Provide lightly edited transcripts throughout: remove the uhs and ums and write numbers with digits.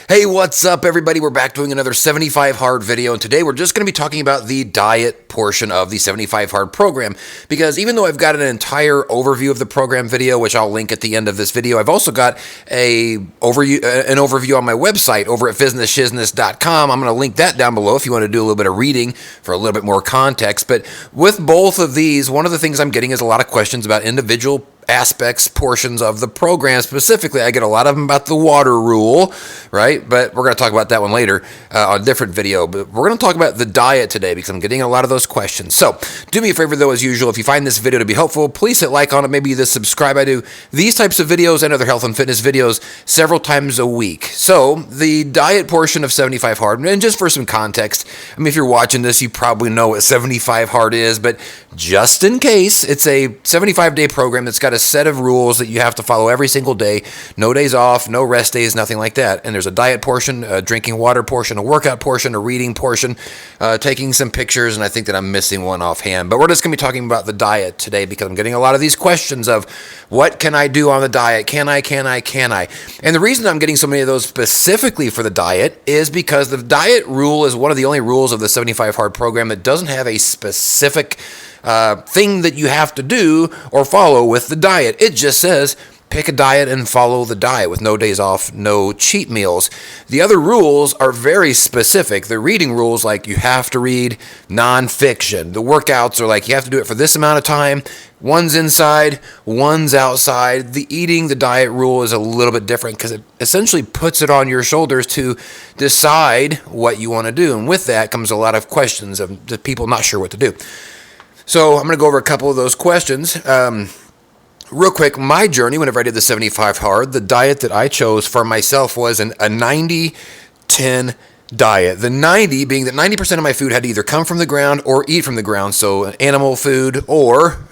Hey, what's up, everybody? We're back doing another 75 Hard video, and today we're just going to be talking about the diet portion of the 75 Hard program, because even though I've got an entire overview of the program video, which I'll link at the end of this video, I've also got an overview on my website over at fitnessshizzness.com. I'm going to link that down below if you want to do a little bit of reading for a little bit more context. But with both of these, one of the things I'm getting is a lot of questions about individual aspects, portions of the program. Specifically, I get a lot of them about the water rule, right? But we're going to talk about that one later on a different video. But we're going to talk about the diet today because I'm getting a lot of those questions. So do me a favor, though, as usual, if you find this video to be helpful, please hit like on it, maybe subscribe. I do these types of videos and other health and fitness videos several times a week. So the diet portion of 75 Hard, and just for some context, I mean, if you're watching this, you probably know what 75 Hard is, but just in case, it's a 75-day program that's got a set of rules that you have to follow every single day. No days off, no rest days, nothing like that. And there's a diet portion, a drinking water portion, a workout portion, a reading portion, taking some pictures, and I think that I'm missing one offhand. But we're just going to be talking about the diet today because I'm getting a lot of these questions of what can I do on the diet? Can I? And the reason I'm getting so many of those specifically for the diet is because the diet rule is one of the only rules of the 75 Hard program that doesn't have a specific thing that you have to do or follow with the diet. It just says pick a diet and follow the diet with no days off, no cheat meals. The other rules are very specific. The reading rules, like you have to read nonfiction. The workouts are like you have to do it for this amount of time. One's inside, one's outside. The eating, the diet rule is a little bit different because it essentially puts it on your shoulders to decide what you want to do. And with that comes a lot of questions of the people not sure what to do. So I'm going to go over a couple of those questions. Real quick, my journey, whenever I did the 75 Hard, the diet that I chose for myself was a 90-10 diet. The 90 being that 90% of my food had to either come from the ground or eat from the ground, so animal food or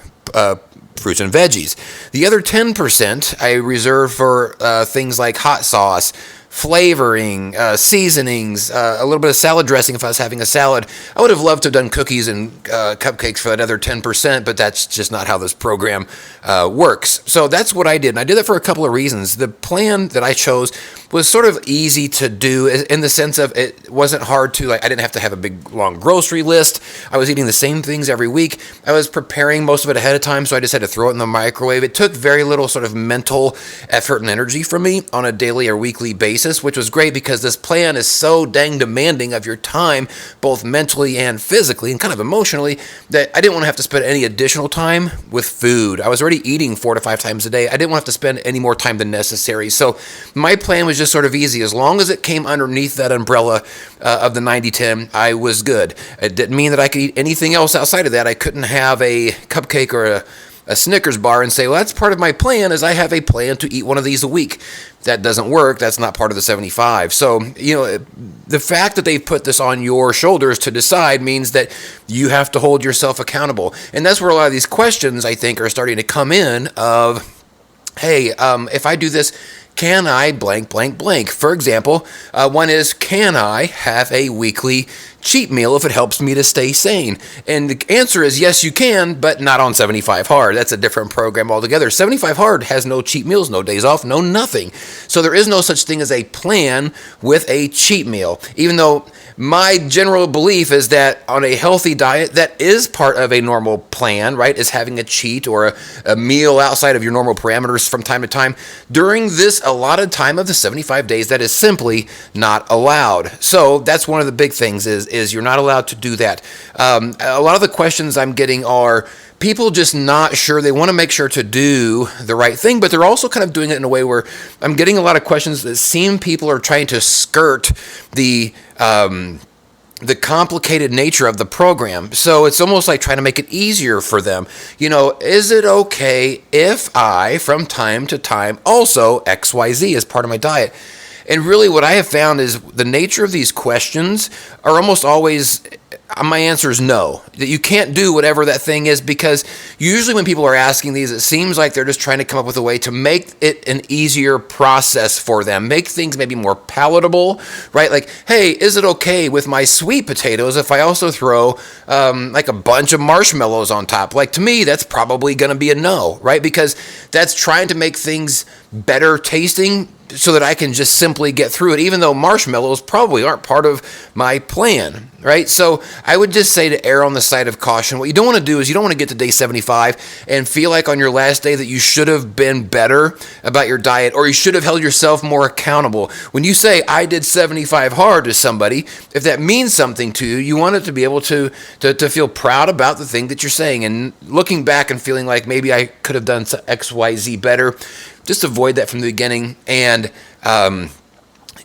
fruits and veggies. The other 10% I reserved for things like hot sauce, flavoring, seasonings, a little bit of salad dressing if I was having a salad. I would have loved to have done cookies and cupcakes for that other 10%, but that's just not how this program works. So that's what I did, and I did that for a couple of reasons. The plan that I chose was sort of easy to do in the sense of it wasn't hard to, I didn't have to have a big, long grocery list. I was eating the same things every week. I was preparing most of it ahead of time, so I just had to throw it in the microwave. It took very little sort of mental effort and energy from me on a daily or weekly basis, which was great because this plan is so dang demanding of your time, both mentally and physically and kind of emotionally, that I didn't want to have to spend any additional time with food. I was already eating 4 to 5 times a day. I didn't want to have to spend any more time than necessary. So my plan was just sort of easy. As long as it came underneath that umbrella of the 90-10, I was good. It didn't mean that I could eat anything else outside of that. I couldn't have a cupcake or a Snickers bar and say, well, that's part of my plan is I have a plan to eat one of these a week. That doesn't work. That's not part of the 75. So, the fact that they put this on your shoulders to decide means that you have to hold yourself accountable. And that's where a lot of these questions, I think, are starting to come in of, hey, if I do this, can I blank, blank, blank? For example, one is, can I have a weekly cheat meal if it helps me to stay sane? And the answer is yes, you can, but not on 75 Hard. That's a different program altogether. 75 Hard has no cheat meals, no days off, no nothing. So there is no such thing as a plan with a cheat meal, even though my general belief is that on a healthy diet, that is part of a normal plan, right? Is having a cheat or a meal outside of your normal parameters from time to time. During this allotted time of the 75 days, that is simply not allowed. So that's one of the big things is you're not allowed to do that. A lot of the questions I'm getting are people just not sure. They want to make sure to do the right thing, but they're also kind of doing it in a way where I'm getting a lot of questions that seem people are trying to skirt the complicated nature of the program. So it's almost like trying to make it easier for them. Is it okay if I, from time to time, also XYZ as part of my diet? And really what I have found is the nature of these questions are almost always, my answer is no. That you can't do whatever that thing is, because usually when people are asking these, it seems like they're just trying to come up with a way to make it an easier process for them, make things maybe more palatable, right? Like, hey, is it okay with my sweet potatoes if I also throw like a bunch of marshmallows on top? Like, to me, that's probably going to be a no, right? Because that's trying to make things better tasting so that I can just simply get through it, even though marshmallows probably aren't part of my plan, right? So I would just say to err on the side of caution. What you don't want to do is you don't want to get to day 75 and feel like on your last day that you should have been better about your diet, or you should have held yourself more accountable. When you say, I did 75 hard to somebody, if that means something to you, you want it to be able to feel proud about the thing that you're saying, and looking back and feeling like maybe I could have done X, Y, Z better. Just avoid that from the beginning. And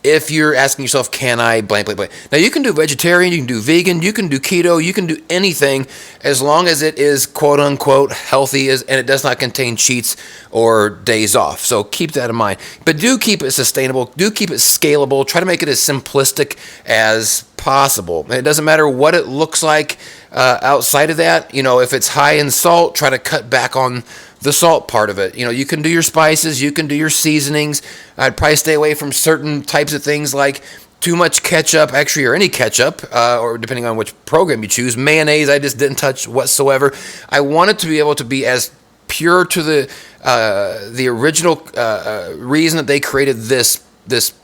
if you're asking yourself, can I blank, blank, blank? Now, you can do vegetarian, you can do vegan, you can do keto, you can do anything as long as it is quote-unquote healthy and it does not contain cheats or days off. So keep that in mind. But do keep it sustainable. Do keep it scalable. Try to make it as simplistic as possible. It doesn't matter what it looks like outside of that. If it's high in salt, try to cut back on the salt part of it. You can do your spices, you can do your seasonings. I'd probably stay away from certain types of things like too much ketchup, actually, or any ketchup, or depending on which program you choose. Mayonnaise, I just didn't touch whatsoever. I want it to be able to be as pure to the original reason that they created this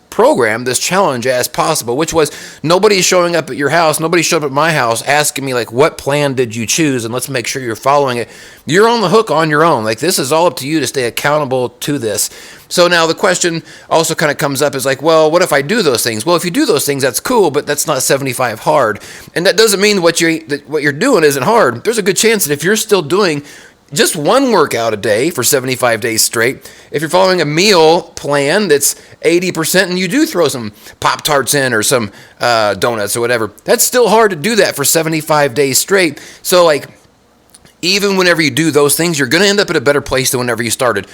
program, this challenge, as possible, which was nobody showing up at your house, nobody showed up at my house asking me like, what plan did you choose, and let's make sure you're following it. You're on the hook on your own. Like, this is all up to you to stay accountable to this. So now the question also kind of comes up is like, well, what if I do those things? Well, if you do those things, that's cool, but that's not 75 hard. And that doesn't mean what you're doing isn't hard. There's a good chance that if you're still doing just one workout a day for 75 days straight, if you're following a meal plan that's 80% and you do throw some Pop-Tarts in or some donuts or whatever, that's still hard to do that for 75 days straight. So like, even whenever you do those things, you're going to end up at a better place than whenever you started.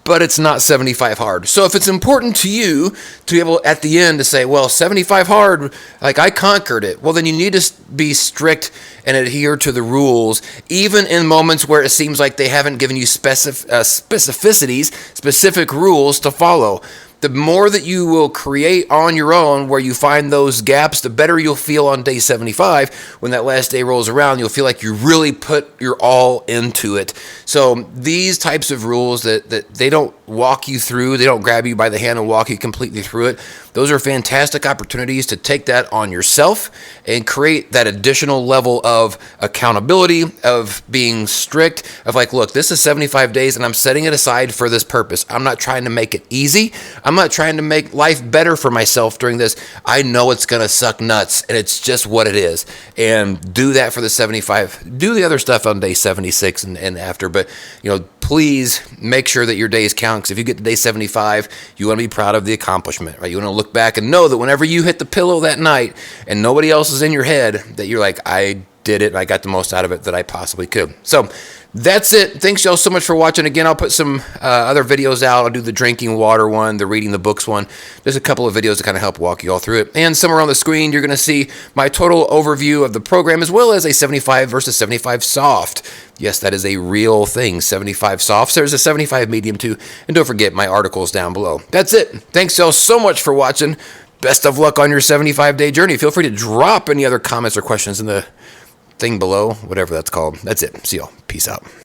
But it's not 75 hard. So if it's important to you to be able at the end to say, well, 75 hard, like I conquered it, well, then you need to be strict and adhere to the rules, even in moments where it seems like they haven't given you specificities, specific rules to follow. The more that you will create on your own where you find those gaps, the better you'll feel on day 75. When that last day rolls around, you'll feel like you really put your all into it. So these types of rules that they don't walk you through, they don't grab you by the hand and walk you completely through it. Those are fantastic opportunities to take that on yourself and create that additional level of accountability, of being strict, of like, look, this is 75 days and I'm setting it aside for this purpose. I'm not trying to make it easy. I'm not trying to make life better for myself during this. I know it's going to suck nuts and it's just what it is. And do that for the 75. Do the other stuff on day 76 and after. But, please make sure that your days count, because if you get to day 75, you want to be proud of the accomplishment, right? You want to look back and know that whenever you hit the pillow that night and nobody else is in your head, that you're like, I did it and I got the most out of it that I possibly could. So that's it. Thanks y'all so much for watching. Again, I'll put some other videos out. I'll do the drinking water one, the reading the books one. There's a couple of videos to kind of help walk you all through it. And somewhere on the screen, you're going to see my total overview of the program, as well as a 75 versus 75 soft. Yes, that is a real thing, 75 softs. There's a 75 medium too. And don't forget my articles down below. That's it. Thanks y'all so much for watching. Best of luck on your 75-day journey. Feel free to drop any other comments or questions in the thing below, whatever that's called. That's it. See y'all. Peace out.